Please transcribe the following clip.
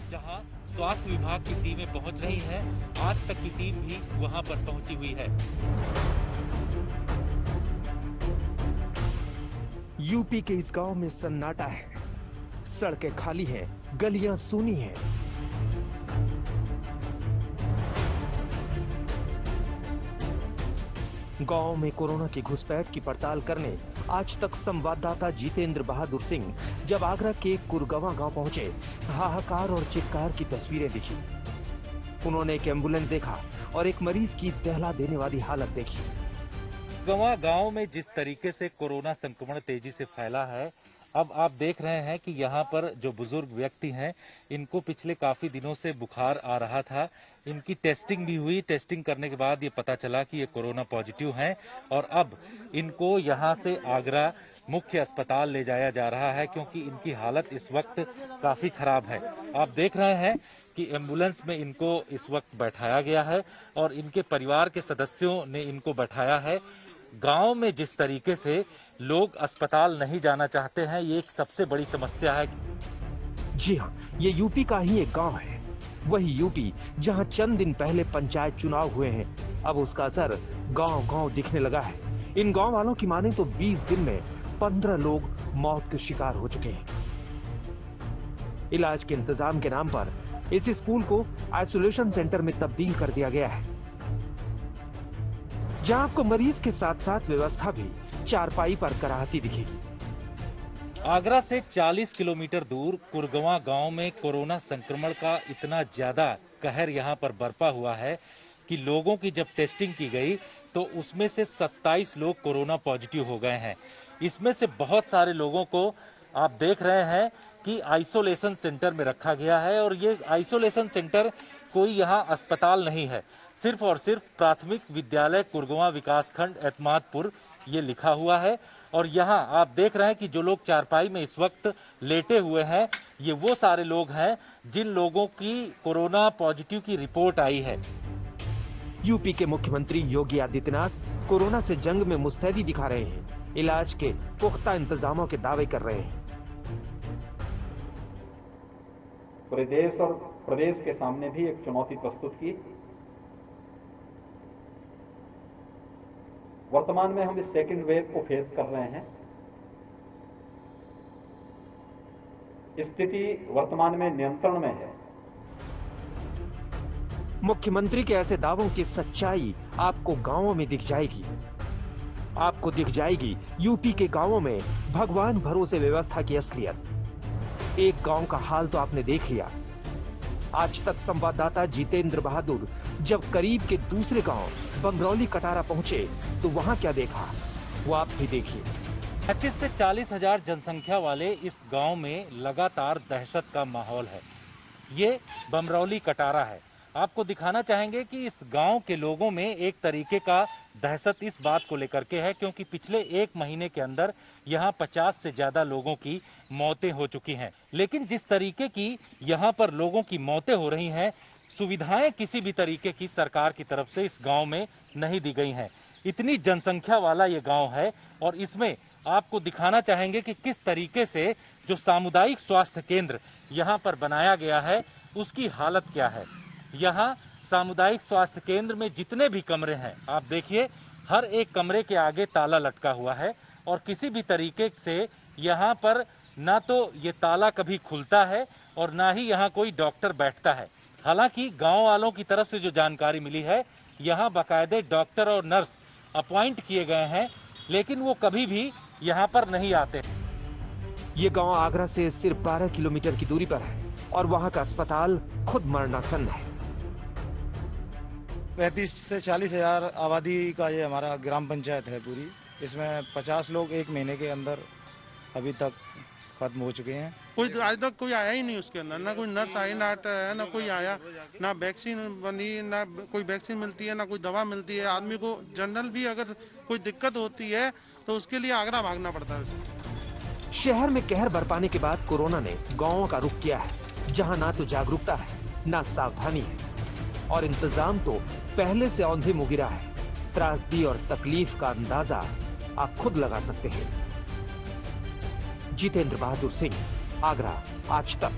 जहां स्वास्थ्य विभाग की टीमें पहुंच रही हैं। आज तक की टीम भी वहां पर पहुंची हुई है। यूपी के इस गांव में सन्नाटा है। सड़कें खाली हैं, गलियां सूनी हैं। गांव में कोरोना की घुसपैठ की पड़ताल करने आज तक संवाददाता जितेंद्र बहादुर सिंह जब आगरा के कुरगवा गांव पहुंचे, हाहाकार और चित्कार की तस्वीरें दिखी। उन्होंने एक एम्बुलेंस देखा और एक मरीज की दहला देने वाली हालत देखी। गवा गांव में जिस तरीके से कोरोना संक्रमण तेजी से फैला है, अब आप देख रहे हैं कि यहाँ पर जो बुजुर्ग व्यक्ति हैं, इनको पिछले काफी दिनों से बुखार आ रहा था। इनकी टेस्टिंग भी हुई। टेस्टिंग करने के बाद ये पता चला कि ये कोरोना पॉजिटिव हैं और अब इनको यहाँ से आगरा मुख्य अस्पताल ले जाया जा रहा है, क्योंकि इनकी हालत इस वक्त काफी खराब है। आप देख रहे हैं कि एम्बुलेंस में इनको इस वक्त बैठाया गया है और इनके परिवार के सदस्यों ने इनको बैठाया है। गांव में जिस तरीके से लोग अस्पताल नहीं जाना चाहते हैं, ये एक सबसे बड़ी समस्या है। जी हाँ, ये यूपी का ही एक गांव है। वही यूपी जहां चंद दिन पहले पंचायत चुनाव हुए हैं। अब उसका असर गांव-गांव दिखने लगा है। इन गांव वालों की माने तो 20 दिन में 15 लोग मौत के शिकार हो चुके हैं। इलाज के इंतजाम के नाम पर इस स्कूल को आइसोलेशन सेंटर में तब्दील कर दिया गया है, जहां आपको मरीज के साथ साथ व्यवस्था भी चारपाई पर कराहती दिखेगी। आगरा से 40 किलोमीटर दूर कुरगवा गांव में कोरोना संक्रमण का इतना ज्यादा कहर यहां पर बरपा हुआ है कि लोगों की जब टेस्टिंग की गई तो उसमें से 27 लोग कोरोना पॉजिटिव हो गए हैं। इसमें से बहुत सारे लोगों को आप देख रहे हैं कि आइसोलेशन सेंटर में रखा गया है और ये आइसोलेशन सेंटर कोई यहाँ अस्पताल नहीं है। सिर्फ और सिर्फ प्राथमिक विद्यालय कुरगवा विकासखंड एतमादपुर ये लिखा हुआ है। और यहाँ आप देख रहे हैं कि जो लोग चारपाई में इस वक्त लेटे हुए हैं, ये वो सारे लोग हैं जिन लोगों की कोरोना पॉजिटिव की रिपोर्ट आई है। यूपी के मुख्यमंत्री योगी आदित्यनाथ कोरोना से जंग में मुस्तैदी दिखा रहे हैं। इलाज के पुख्ता इंतजामों के दावे कर रहे हैं। पूरे देश और प्रदेश के सामने भी एक चुनौती प्रस्तुत की। वर्तमान में हम इस सेकेंड वेव को फेस कर रहे हैं। स्थिति वर्तमान में नियंत्रण में है। मुख्यमंत्री के ऐसे दावों की सच्चाई आपको गांवों में दिख जाएगी। आपको दिख जाएगी यूपी के गांवों में भगवान भरोसे व्यवस्था की असलियत। एक गांव का हाल तो आपने देख लिया। आज तक संवाददाता जितेंद्र बहादुर जब करीब के दूसरे गांव बमरौली कटारा पहुंचे तो वहां क्या देखा, वो आप भी देखिए। 25 से 40 हजार जनसंख्या वाले इस गांव में लगातार दहशत का माहौल है। ये बमरौली कटारा है। आपको दिखाना चाहेंगे कि इस गांव के लोगों में एक तरीके का दहशत इस बात को लेकर के है, क्योंकि पिछले 1 महीने के अंदर यहाँ 50 से ज्यादा लोगों की मौतें हो चुकी हैं। लेकिन जिस तरीके की यहाँ पर लोगों की मौतें हो रही हैं, सुविधाएं किसी भी तरीके की सरकार की तरफ से इस गांव में नहीं दी गई हैं। इतनी जनसंख्या वाला ये गांव है और इसमें आपको दिखाना चाहेंगे कि किस तरीके से जो सामुदायिक स्वास्थ्य केंद्र यहाँ पर बनाया गया है उसकी हालत क्या है। यहाँ सामुदायिक स्वास्थ्य केंद्र में जितने भी कमरे हैं, आप देखिए हर एक कमरे के आगे ताला लटका हुआ है और किसी भी तरीके से यहाँ पर ना तो ये ताला कभी खुलता है और ना ही यहाँ कोई डॉक्टर बैठता है। हालांकि गांव वालों की तरफ से जो जानकारी मिली है, यहाँ बाकायदे डॉक्टर और नर्स अपॉइंट किए गए हैं, लेकिन वो कभी भी यहाँ पर नहीं आते। ये गांव आगरा से सिर्फ 12 किलोमीटर की दूरी पर है और वहां का अस्पताल खुद मरणासन है। 35 से 40 हजार आबादी का ये हमारा ग्राम पंचायत है पूरी। इसमें 50 लोग 1 महीने के अंदर अभी तक खत्म हो चुके हैं। कोई आज तक कोई आया ही नहीं उसके अंदर, ना कोई नर्स आई, ना कोई आया, ना वैक्सीन बनी, ना कोई वैक्सीन मिलती है, ना कोई दवा मिलती है। आदमी को जनरल भी अगर कोई दिक्कत होती है तो उसके लिए आगरा भागना पड़ता है। शहर में कहर बरपाने के बाद कोरोना ने गांवों का रुख किया है, जहां ना तो जागरूकता है, ना सावधानी है और इंतजाम तो पहले से औंधे मुगिरा है। त्रासदी और तकलीफ का अंदाजा आप खुद लगा सकते हैं। जितेंद्र बहादुर सिंह, आगरा, आज तक।